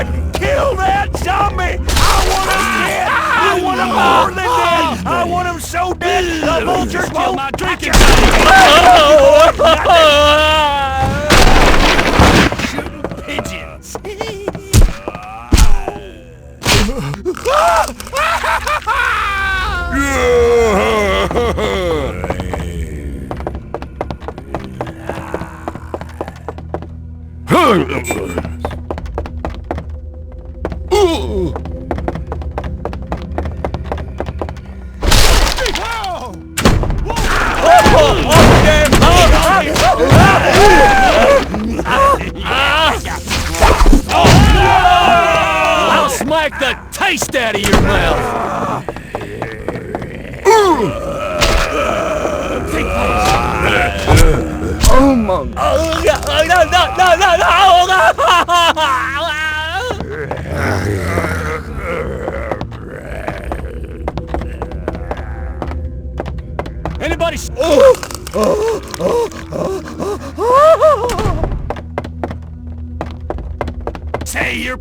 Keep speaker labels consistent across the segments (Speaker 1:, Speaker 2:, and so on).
Speaker 1: it! Kill that zombie! I want him dead! I want him more than dead! I want him so dead the vultures won't
Speaker 2: my drinking
Speaker 1: shooting pigeons!
Speaker 2: I'll smack the taste out of your mouth!
Speaker 3: Oh my
Speaker 2: Anybody?
Speaker 1: Say your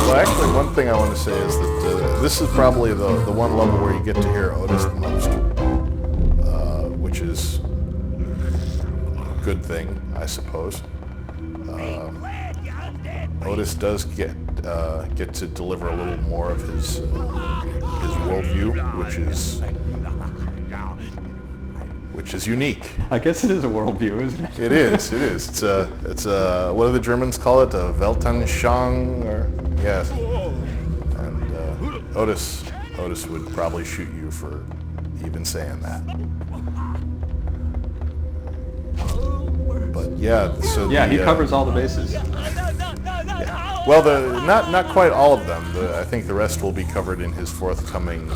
Speaker 4: Well, actually, one thing I want to say is that this is probably the one level where you get to hear Otis the most, which is a good thing, I suppose. Otis does get to deliver a little more of his worldview, which is unique.
Speaker 3: I guess it is a worldview, isn't it?
Speaker 4: It is. It's a what do the Germans call it? A Weltanschauung, or yes. And Otis would probably shoot you for even saying that. But yeah, so
Speaker 3: Yeah, he covers all the bases.
Speaker 4: Yeah. Well, not quite all of them. I think the rest will be covered in his forthcoming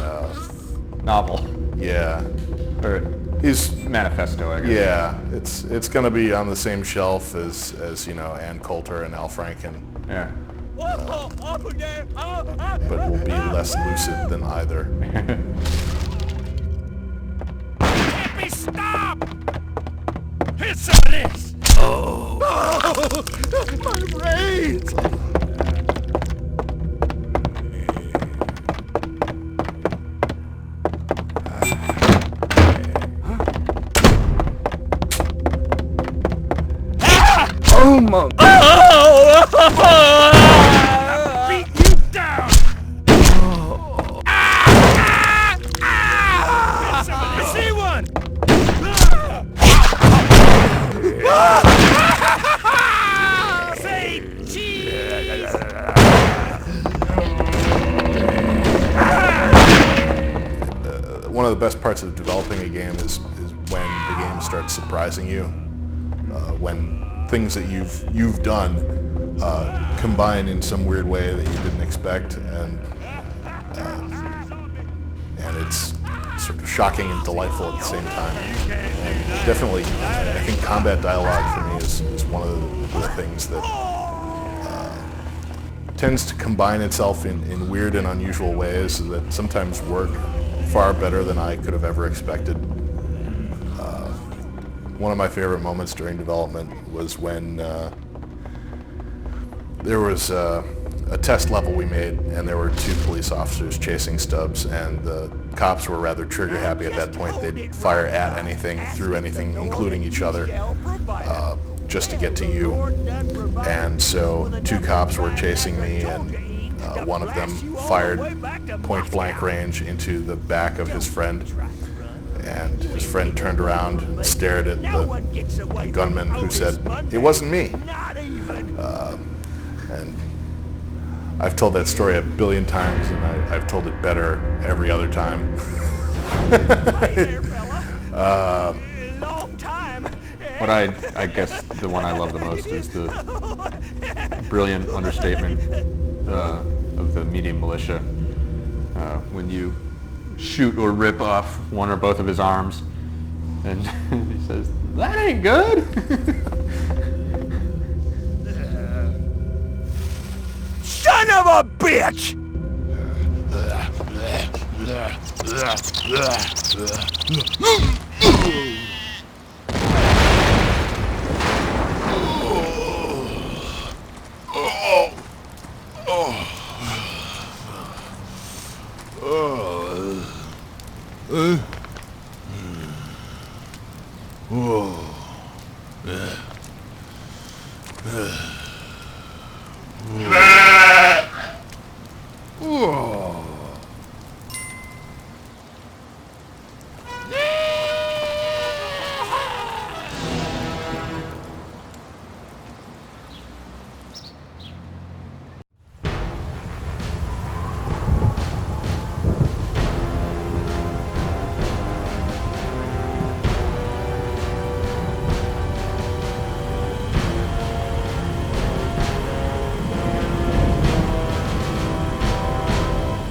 Speaker 3: Novel.
Speaker 4: Yeah.
Speaker 3: Or
Speaker 4: His
Speaker 3: manifesto, I guess.
Speaker 4: Yeah, it's going to be on the same shelf as Ann Coulter and Al Franken.
Speaker 3: Yeah.
Speaker 4: But will be less lucid than either.
Speaker 1: Happy, stop! Here's some of this! Oh, my brains!
Speaker 3: Oh my!
Speaker 1: Beat you down! I see one! Say cheese!
Speaker 4: One of the best parts of developing a game is when the game starts surprising you. When things that you've done combine in some weird way that you didn't expect, and it's sort of shocking and delightful at the same time. And definitely, I think combat dialogue for me is one of the things that tends to combine itself in weird and unusual ways that sometimes work far better than I could have ever expected. One of my favorite moments during development was when there was a test level we made, and there were two police officers chasing Stubbs, and the cops were rather trigger happy at that point. They'd fire at anything, through anything, including each other, just to get to you. And so two cops were chasing me, and one of them fired point blank range into the back of his friend. And his friend turned around and stared at the gunman, who said, "It wasn't me." And I've told that story a billion times, and I've told it better every other time.
Speaker 3: What I guess the one I love the most is the brilliant understatement of the medium militia. when you shoot or rip off one or both of his arms. And he says, "That ain't good."
Speaker 1: Son of a bitch!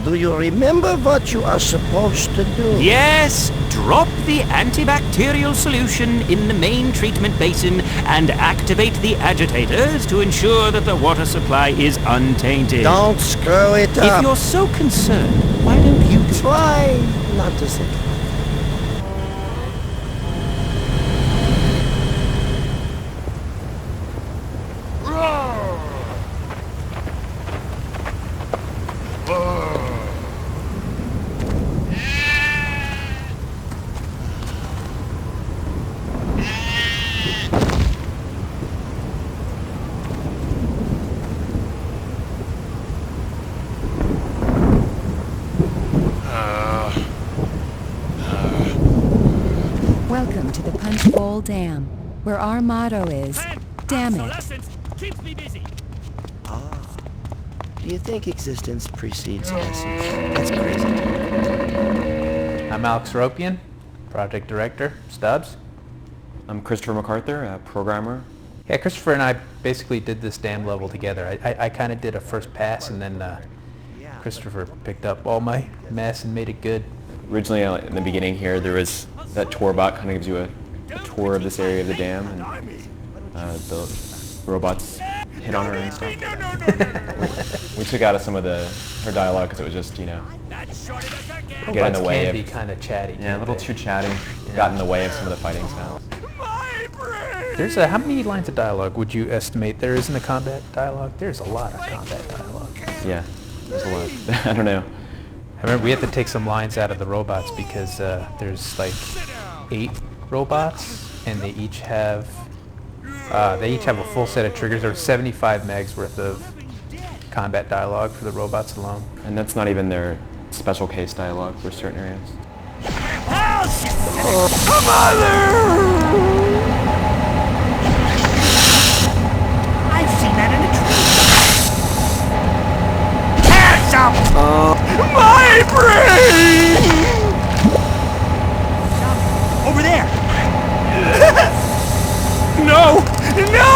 Speaker 5: Do you remember what you are supposed to do?
Speaker 6: Yes, drop the antibacterial solution in the main treatment basin and activate the agitators to ensure that the water supply is untainted.
Speaker 5: Don't screw it
Speaker 6: If
Speaker 5: up.
Speaker 6: you're so concerned, why don't you
Speaker 5: Try not to think.
Speaker 7: Welcome to the Punch Bowl Dam, where our motto is, damn it.
Speaker 2: Obsolescence keeps me busy.
Speaker 5: Do you think existence precedes essence? That's crazy.
Speaker 8: I'm Alex Ropian, Project Director, Stubbs.
Speaker 9: I'm Christopher MacArthur, a programmer.
Speaker 8: Yeah, Christopher and I basically did this dam level together. I kind of did a first pass, and then Christopher picked up all my mess and made it good.
Speaker 9: Originally, in the beginning here, there was that tour bot kind of gives you a tour of this area of the dam, and the robots hit on her and stuff. We took out some of her dialogue because it was just, get in the way
Speaker 8: can be
Speaker 9: of...
Speaker 8: kind of chatty.
Speaker 9: Yeah, a little too chatty. Got in the way of some of the fighting styles.
Speaker 8: There's how many lines of dialogue would you estimate there is in the combat dialogue? There's a lot of combat dialogue.
Speaker 9: Yeah, there's a lot. I don't know.
Speaker 8: I remember we had to take some lines out of the robots because there's like 8 robots, and they each have a full set of triggers. There's 75 megs worth of combat dialogue for the robots alone.
Speaker 9: And that's not even their special case dialogue for certain areas.
Speaker 1: I've seen that in the tree. Hands up! My brain! Over there! No! No!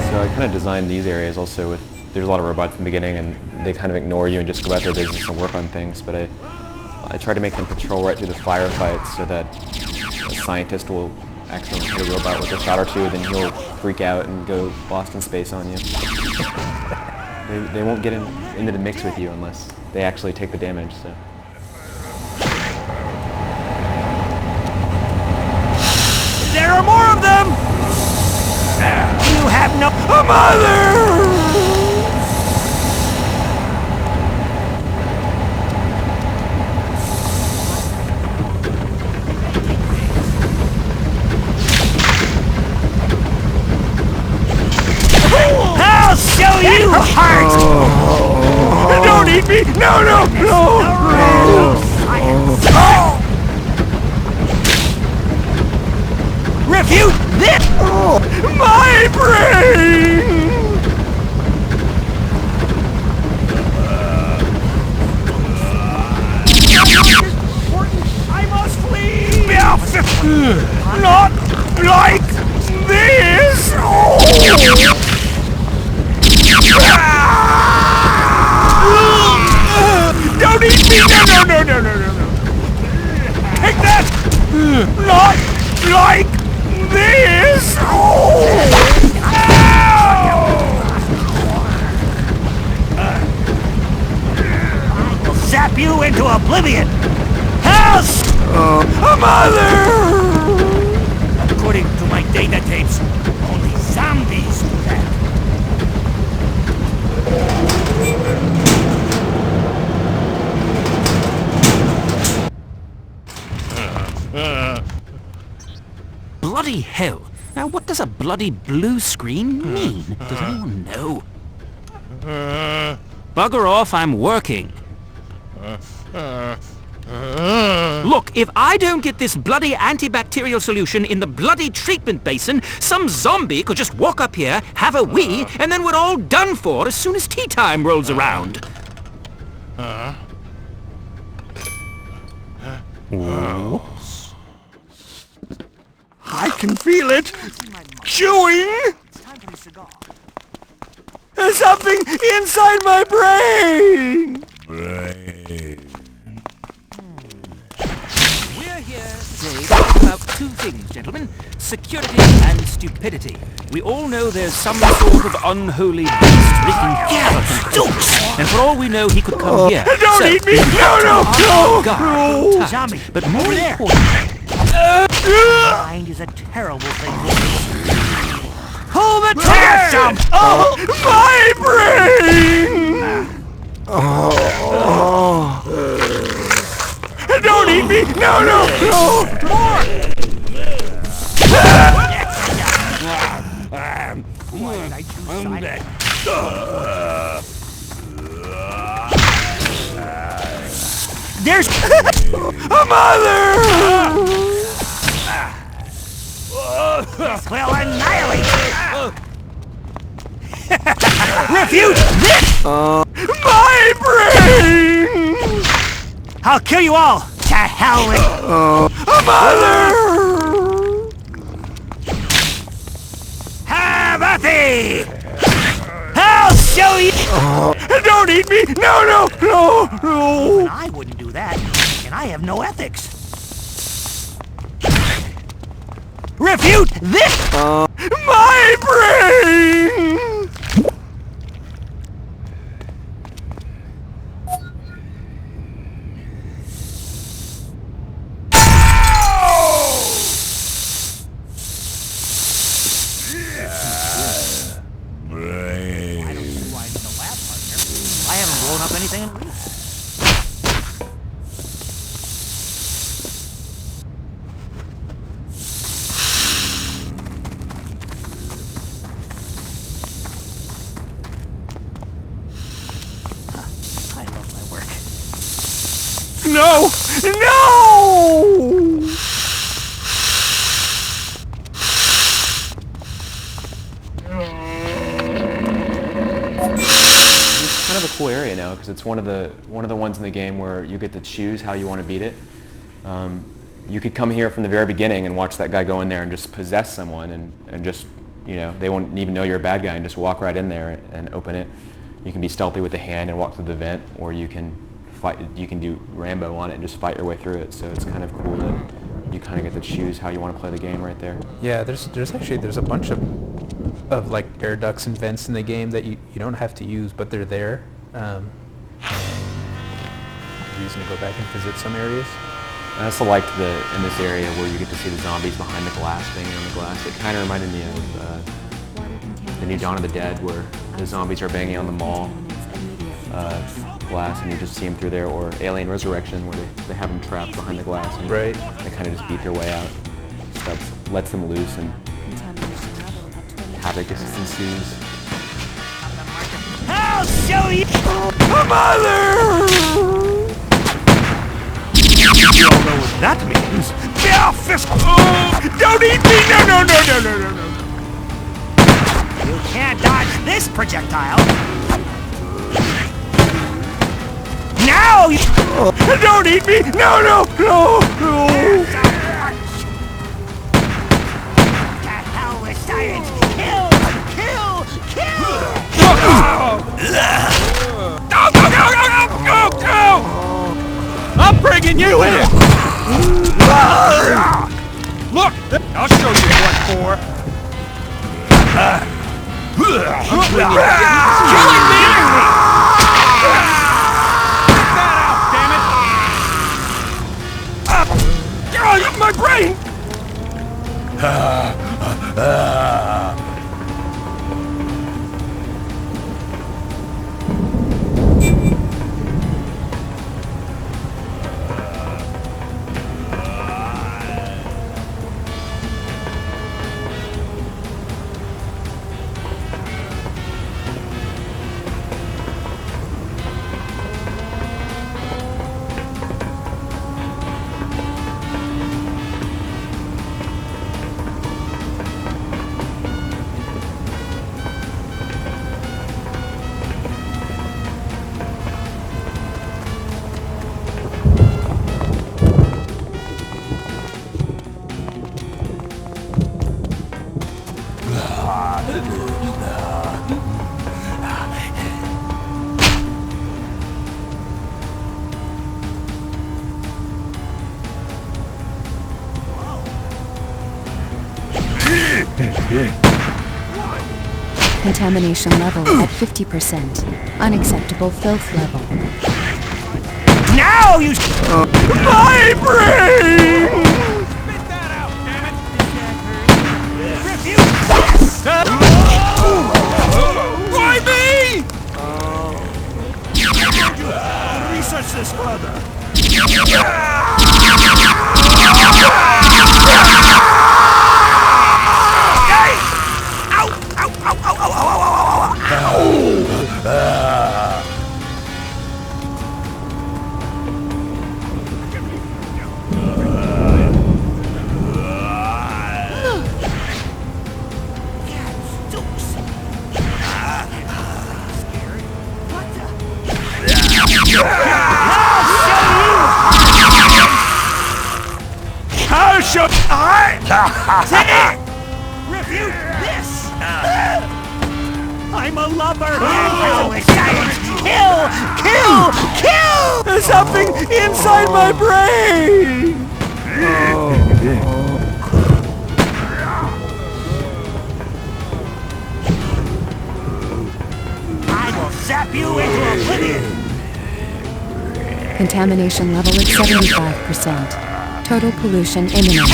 Speaker 9: So I kind of designed these areas also with, there's a lot of robots in the beginning and they kind of ignore you and just go about their business and work on things, but I try to make them patrol right through the firefights so that a scientist will accidentally hit a robot with a shot or two, then he'll freak out and go lost in space on you. They won't get into the mix with you unless they actually take the damage, so.
Speaker 1: There are more of them! You have no mother! I'll show you heart! Don't eat me! No, no, no! Refute this! My brain! like this. Don't eat me! No! Take that! Not like this! I'll zap you into oblivion! House! Mother! According to my data tapes, only zombies do that.
Speaker 6: Bloody hell. Now what does a bloody blue screen mean? Does anyone know? Bugger off, I'm working. Look, if I don't get this bloody antibacterial solution in the bloody treatment basin, some zombie could just walk up here, have a wee, and then we're all done for as soon as tea time rolls around.
Speaker 1: I can feel it! Chewing! There's something inside my brain!
Speaker 6: We're here today to talk about two things, gentlemen. Security and stupidity. We all know there's some sort of unholy beast wreaking havoc on Stubbs. And for all we know, he could come here.
Speaker 1: Don't eat me! No!
Speaker 6: Zombie, but more importantly,
Speaker 1: Mind is a terrible thing. Pull the trigger! My brain! Don't eat me! No! More! There's a mother! This will annihilate you! Refute this! My brain! I'll kill you all! To hell with a mother! Have at thee! I'll show you! Don't eat me! No! I wouldn't do that, and I have no ethics. Refute this! My brain! I don't see why I need a lab partner. I haven't blown up anything in weeks. I love my work. No!
Speaker 9: It's kind of a cool area now because it's one of the ones in the game where you get to choose how you want to beat it. You could come here from the very beginning and watch that guy go in there and just possess someone and just, they won't even know you're a bad guy and just walk right in there and open it. You can be stealthy with the hand and walk through the vent, or you can fight. You can do Rambo on it and just fight your way through it. So it's kind of cool that you kind of get to choose how you want to play the game right there.
Speaker 8: Yeah, there's a bunch of like air ducts and vents in the game that you don't have to use, but they're there. Reason to go back and visit some areas.
Speaker 9: I also liked in this area where you get to see the zombies behind the glass, banging on the glass. It kind of reminded me of the new Dawn of the Dead, where the zombies are banging on the mall glass and you just see them through there, or Alien Resurrection, where they have them trapped behind the glass and
Speaker 8: right.
Speaker 9: They kind of just beat their way out. Stubbs lets them loose and havoc just ensues.
Speaker 1: I'll show you! Mother! You all know what that means. Yeah, fist! Don't eat me! No! You can't dodge this projectile! Now! Don't eat me! No!
Speaker 2: bring you in! Look! I'll show you what for! Killing me! Get that out, damn it! My brain!
Speaker 7: Contamination level at 50%. Unacceptable filth level.
Speaker 1: Now you... my brain!
Speaker 2: Spit that out, damn it! Why me?
Speaker 1: Research this further.
Speaker 2: I'll show
Speaker 1: Refute this! I'm a lover! Kill! Kill! Kill!
Speaker 2: There's something inside my brain!
Speaker 1: I will zap you into oblivion!
Speaker 7: Contamination level at 75%. Total pollution imminent.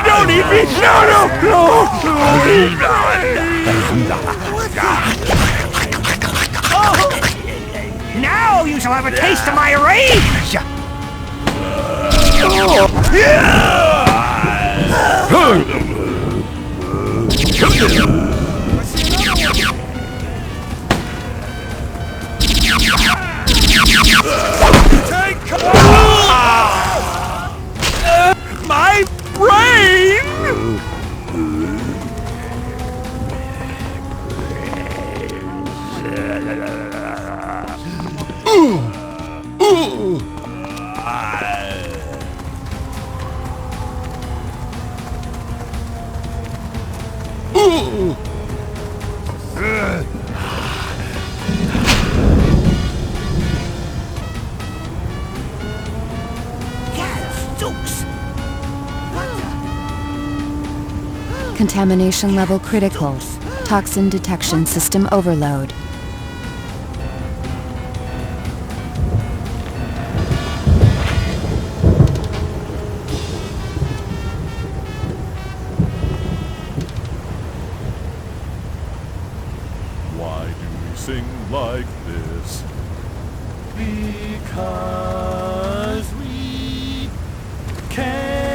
Speaker 2: Don't eat me! No, no, no!
Speaker 1: Now you shall have a taste of my rage!
Speaker 2: My brain!
Speaker 7: Contamination level critical. Toxin detection system overload.
Speaker 10: Why do we sing like this? Because we can.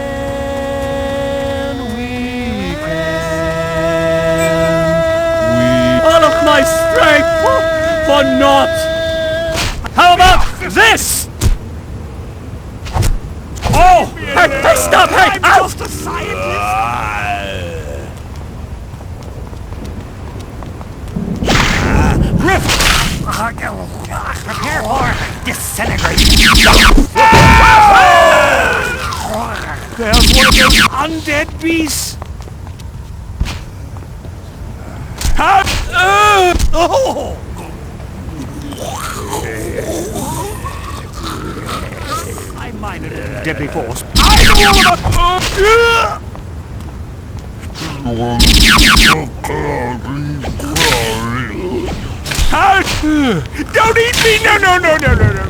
Speaker 2: All of my strength for naught! How about this? Oh! Hey, stop! Hey!
Speaker 1: I'm just a scientist! Prepare for disintegration!
Speaker 2: There's one of those undead beasts!
Speaker 1: Oh! I minded deadly force. I know all about... Don't eat me! No, no, no, no, no, no.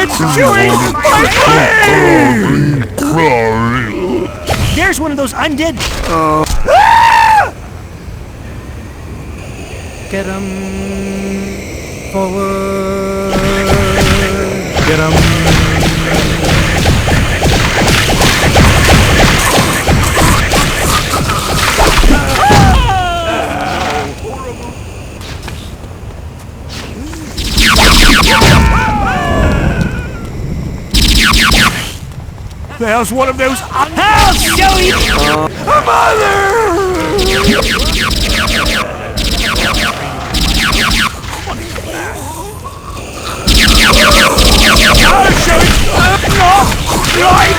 Speaker 1: It's chewing my brain! There's one of those undead...
Speaker 8: Get 'em forward. Get 'em.
Speaker 1: There's one of those... I'll show you! Mother! I'll show you! Not like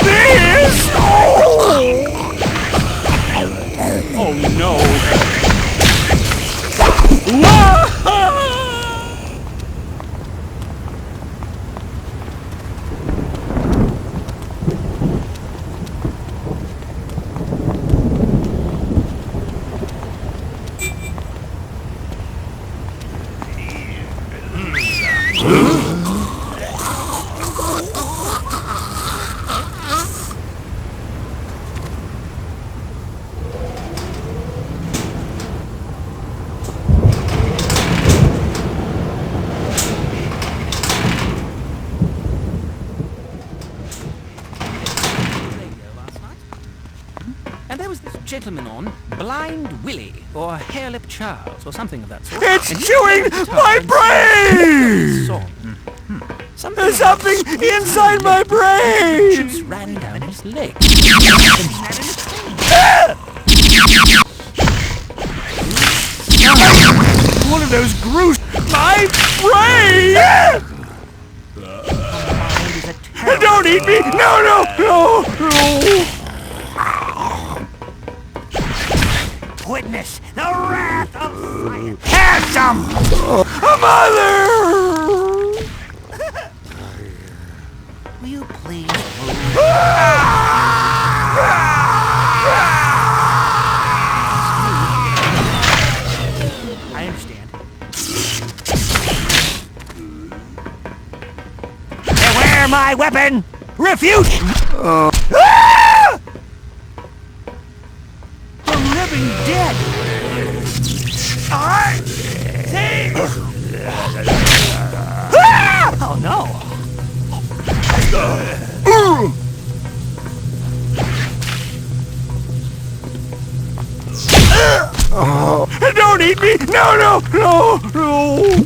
Speaker 1: this!
Speaker 2: Oh no!
Speaker 6: And there was this gentleman on, Blind Willie, or Hairlip Charles, or something of that sort.
Speaker 1: It's
Speaker 6: And he
Speaker 1: chewing
Speaker 6: played
Speaker 1: my
Speaker 6: guitar
Speaker 1: brain!
Speaker 6: Something
Speaker 1: There's something inside my brain!
Speaker 6: chips ran down his leg.
Speaker 1: One of those grooves. My brain! Don't eat me! No, no, no, no! Witness the wrath of science. Have some! Mother! Will you please move? I understand. Beware my weapon! Refute! The living dead! I see! Oh no! Don't eat me! No, no, no, no!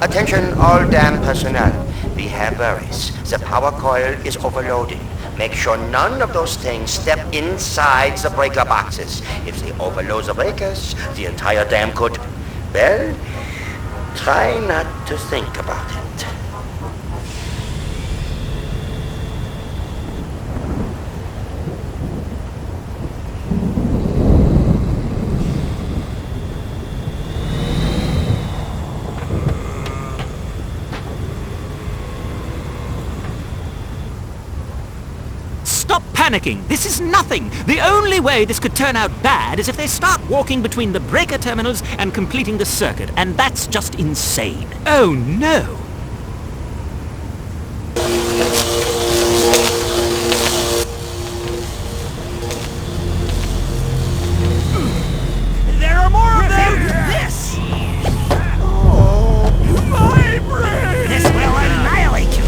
Speaker 5: Attention all dam personnel. We have worries. The power coil is overloaded. Make sure none of those things step inside the breaker boxes. If they overload the breakers, the entire dam could... Well, try not to think about it.
Speaker 6: Stop panicking! This is nothing! The only way this could turn out bad is if they start walking between the breaker terminals and completing the circuit, and that's just insane. Oh no!
Speaker 1: There are more of them! This! Oh, my brain! This will annihilate you!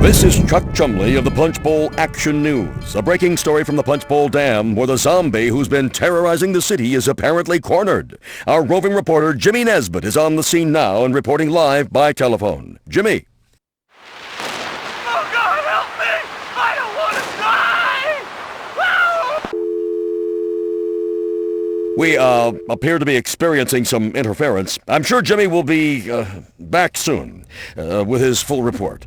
Speaker 11: This is Chuck Chumley of the Punch Bowl Action News, a breaking story from the Punch Bowl Dam where the zombie who's been terrorizing the city is apparently cornered. Our roving reporter Jimmy Nesbitt is on the scene now and reporting live by telephone. Jimmy.
Speaker 1: Oh God, help me! I don't want to die!
Speaker 11: We, appear to be experiencing some interference. I'm sure Jimmy will be, back soon, with his full report.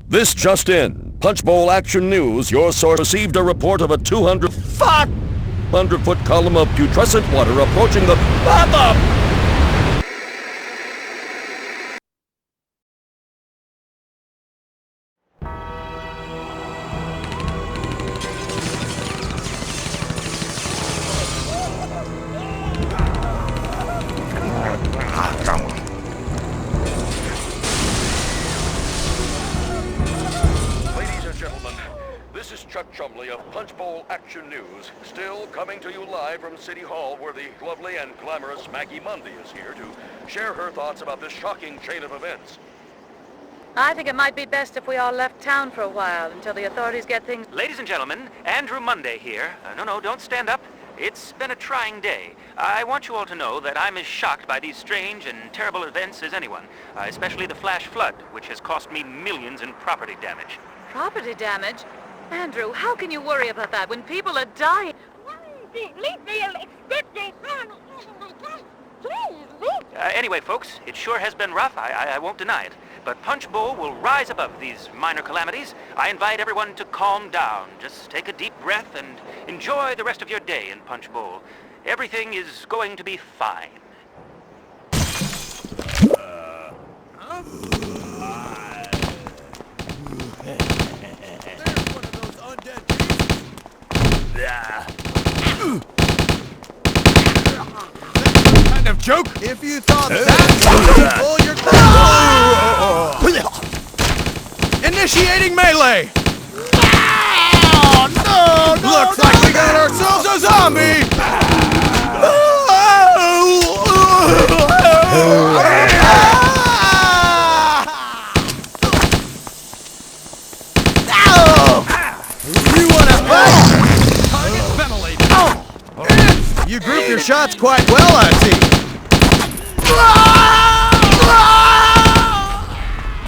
Speaker 11: This just in. Punch Bowl Action News, your source received a report of a 200-foot column of putrescent water approaching the... Chumley of Punch Bowl Action News, still coming to you live from City Hall, where the lovely and glamorous Maggie Mundy is here to share her thoughts about this shocking chain of events.
Speaker 12: I think it might be best if we all left town for a while until the authorities get things...
Speaker 6: Ladies and gentlemen, Andrew Munday here. No, don't stand up. It's been a trying day. I want you all to know that I'm as shocked by these strange and terrible events as anyone, especially the flash flood, which has cost me millions in property damage.
Speaker 12: Property damage? Andrew, how can you worry about that when people are dying? Leave me alone.
Speaker 6: Anyway, folks, it sure has been rough. I won't deny it. But Punch Bowl will rise above these minor calamities. I invite everyone to calm down. Just take a deep breath and enjoy the rest of your day in Punch Bowl. Everything is going to be fine.
Speaker 1: Kind of joke?
Speaker 13: If you thought that pull your
Speaker 1: Initiating melee!
Speaker 13: no,
Speaker 1: Looks like we got ourselves a zombie!
Speaker 13: You wanna fight? You group your shots quite well, I see.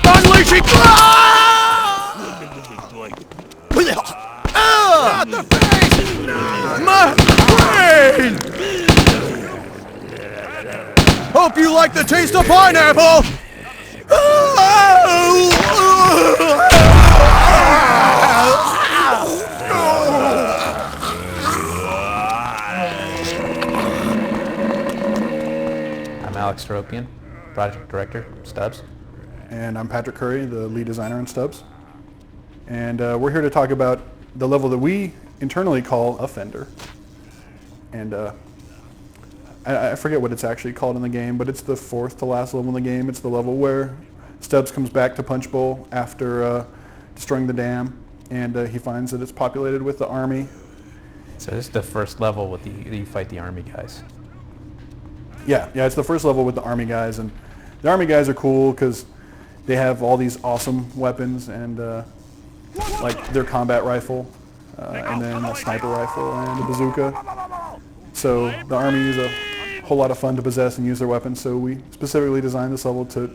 Speaker 1: Unleashing!
Speaker 13: Not the face!
Speaker 1: My brain!
Speaker 13: Hope you like the taste of pineapple!
Speaker 8: I'm Alex Soropian, project director, Stubbs.
Speaker 14: And I'm Patrick Curry, the lead designer in Stubbs. And we're here to talk about the level that we internally call Offender. And I forget what it's actually called in the game, but it's the fourth to last level in the game. It's the level where Stubbs comes back to Punch Bowl after destroying the dam, and he finds that it's populated with the army.
Speaker 8: So this is the first level with you fight the army guys.
Speaker 14: Yeah, it's the first level with the army guys, and the army guys are cool because they have all these awesome weapons, and like their combat rifle, and then a sniper rifle and a bazooka. So the army is a whole lot of fun to possess and use their weapons, so we specifically designed this level to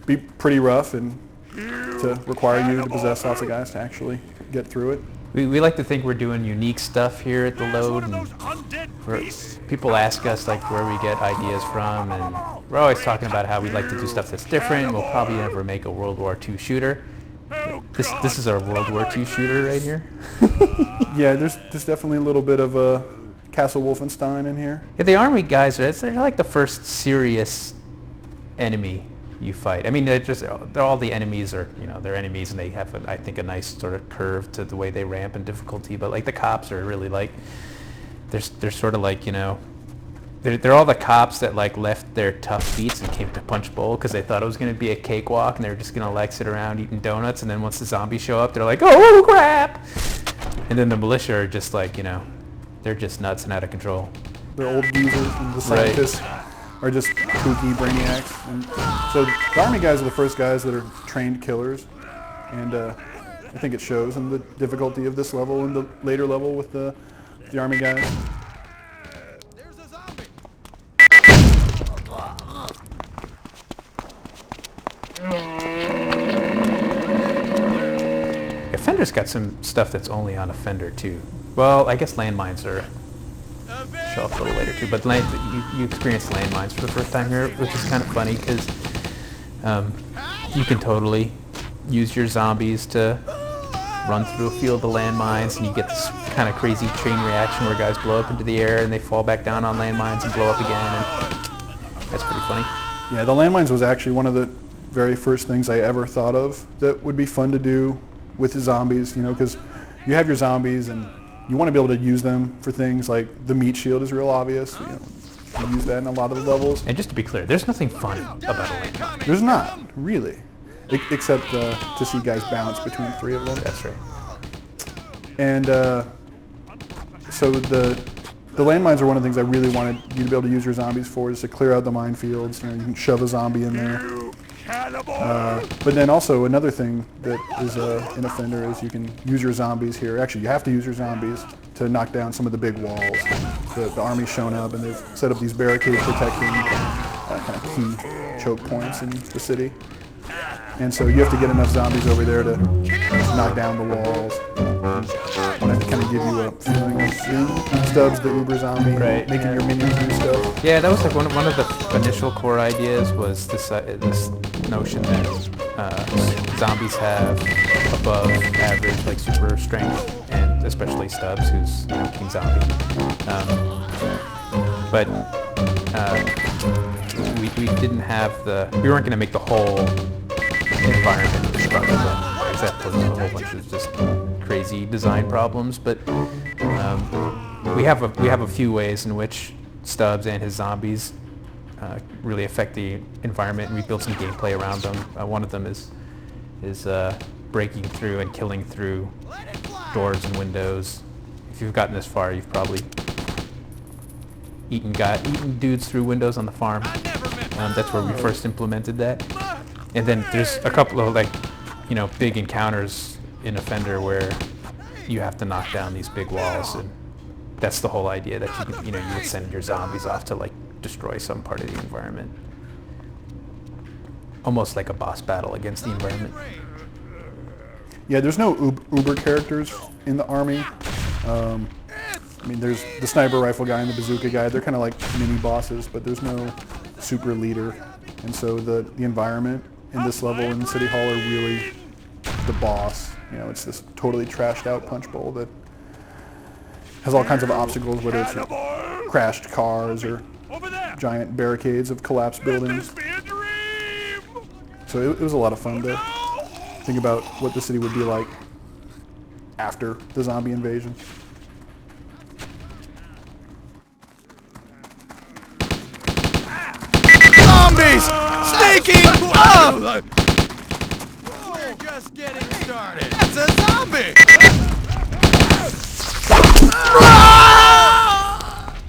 Speaker 14: be pretty rough and to require you to possess lots of guys to actually get through it.
Speaker 8: We like to think we're doing unique stuff here at the Load, and people ask us like where we get ideas from, and we're always talking about how we like to do stuff that's different. We'll probably never make a World War II shooter. This is our World War II shooter right here.
Speaker 14: Yeah, there's definitely a little bit of a Castle Wolfenstein in here.
Speaker 8: Yeah, the army guys, they're like the first serious enemy you fight. I mean, they're all the enemies are, they're enemies, and they have, I think, a nice sort of curve to the way they ramp in difficulty. But like the cops are really like, they're sort of like, they're all the cops that like left their tough beats and came to Punch Bowl because they thought it was going to be a cakewalk and they were just going to like sit around eating donuts. And then once the zombies show up, they're like, oh crap! And then the militia are just like, they're just nuts and out of control.
Speaker 14: The old geezers and the scientists are just kooky brainiacs. And so the army guys are the first guys that are trained killers, and I think it shows in the difficulty of this level and the later level with the army guys.
Speaker 13: There's a zombie.
Speaker 8: Offender's got some stuff that's only on Offender too. Well, I guess landmines are show up a little later too, but you experienced landmines for the first time here, which is kind of funny because you can totally use your zombies to run through a field of landmines, and you get this kind of crazy chain reaction where guys blow up into the air and they fall back down on landmines and blow up again, and that's pretty funny.
Speaker 14: Yeah, the landmines was actually one of the very first things I ever thought of that would be fun to do with the zombies, because you have your zombies and you want to be able to use them for things like the meat shield is real obvious. You use that in a lot of the levels.
Speaker 8: And just to be clear, there's nothing fun about a landmine.
Speaker 14: There's not, really. Except to see guys bounce between three of them.
Speaker 8: That's right.
Speaker 14: And so the landmines are one of the things I really wanted you to be able to use your zombies for, is to clear out the minefields. You know, you can shove a zombie in there. But then also another thing that is in Offender is you can use your zombies here. Actually, you have to use your zombies to knock down some of the big walls. The army's shown up and they've set up these barricades protecting kind of key choke points in the city. And so you have to get enough zombies over there to knock down the walls. And that kind of give you a feeling of Stubbs, the Uber zombie, making your minions do stuff.
Speaker 8: Yeah, that was like one of the initial core ideas was this notion that zombies have above average, like super strength, and especially Stubbs, who's King Zombie. But we didn't have we weren't going to make the whole environment destructible, because that poses a whole bunch of just crazy design problems. But we have a few ways in which Stubbs and his zombies really affect the environment, and we built some gameplay around them. One of them is breaking through and killing through doors and windows. If you've gotten this far, you've probably eaten dudes through windows on the farm. That's where we first implemented that. And then there's a couple of big encounters in Offender where you have to knock down these big walls, and that's the whole idea, that you would send your zombies off to destroy some part of the environment. Almost like a boss battle against the environment.
Speaker 14: Yeah, there's no Uber characters in the army. I mean, there's the sniper rifle guy and the bazooka guy. They're kind of like mini bosses, but there's no super leader. And so the environment in this level in City Hall are really the boss. It's this totally trashed out punch bowl that has all kinds of obstacles, whether it's crashed cars or giant barricades of collapsed buildings. So it was a lot of fun to think about what the city would be like after the zombie invasion.
Speaker 13: Zombies! Sneaking up! We're just getting started. That's a zombie!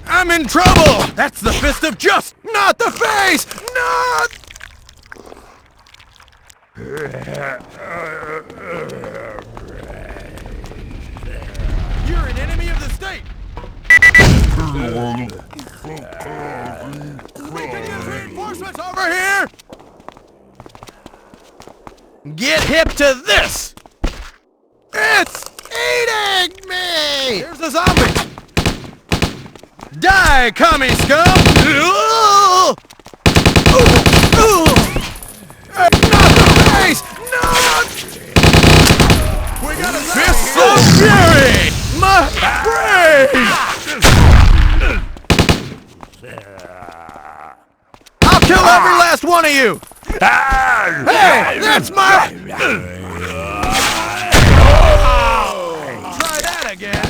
Speaker 13: I'm in trouble! That's the fist of justice, not the face! Not... You're an enemy of the state! We can use reinforcements over here! Get hip to this! It's eating me! Here's a zombie! Die, commie scum! Not the face! Not! We got a fist of fury! My brain! I'll kill every last one of you! Hey, that's my... Try that again.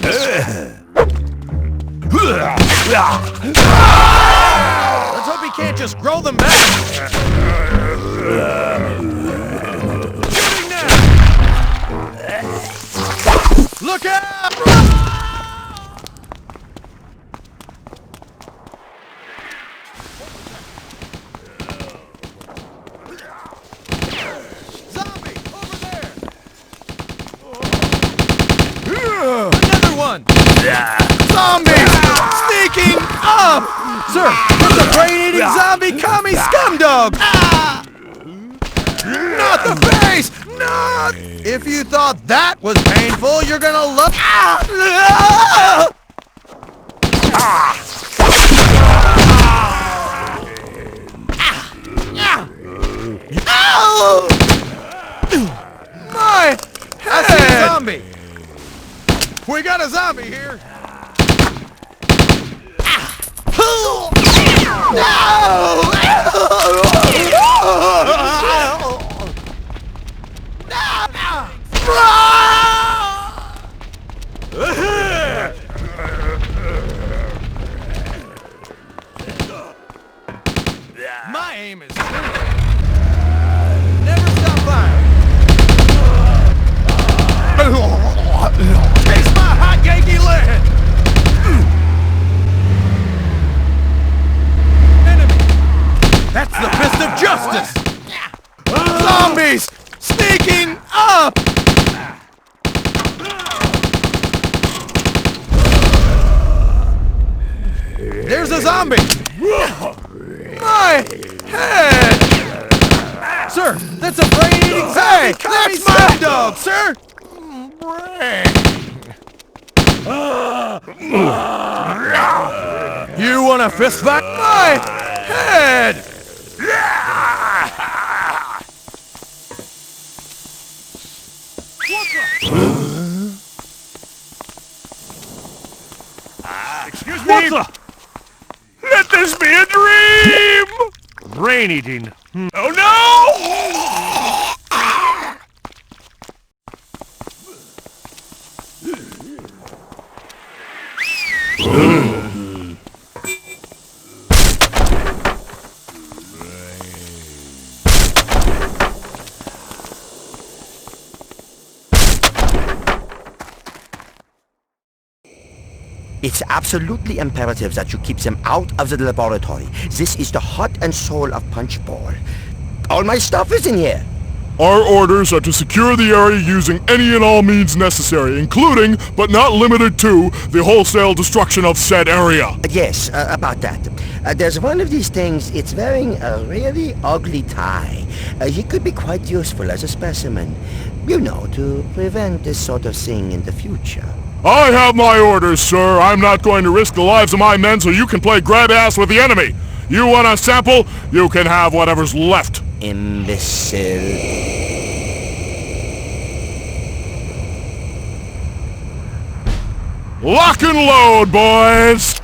Speaker 13: Let's hope he can't just grow them back. Shooting now. Look out! Another one! Zombies! Sneaking up! Sir, it's a brain-eating zombie commie scumdog! Not the face! Not! If you thought that was painful, you're gonna love... My head! I see a zombie! We got a zombie here! My aim is clear. Never stop firing. Chase justice! Zombies! Sneaking up! There's a zombie! My head! Sir, that's a brain-eating zombie! That's my dog, sir! You want a fist fight? My head!
Speaker 2: Excuse me! Let this be a dream! Brain eating. Oh no!
Speaker 5: It's absolutely imperative that you keep them out of the laboratory. This is the heart and soul of Punchbowl. All my stuff is in here.
Speaker 15: Our orders are to secure the area using any and all means necessary, including, but not limited to, the wholesale destruction of said area.
Speaker 5: Yes, about that. There's one of these things, it's wearing a really ugly tie. He could be quite useful as a specimen. You know, to prevent this sort of thing in the future.
Speaker 15: I have my orders, sir. I'm not going to risk the lives of my men so you can play grab-ass with the enemy. You want a sample? You can have whatever's left.
Speaker 5: Imbecile.
Speaker 15: Lock and load, boys!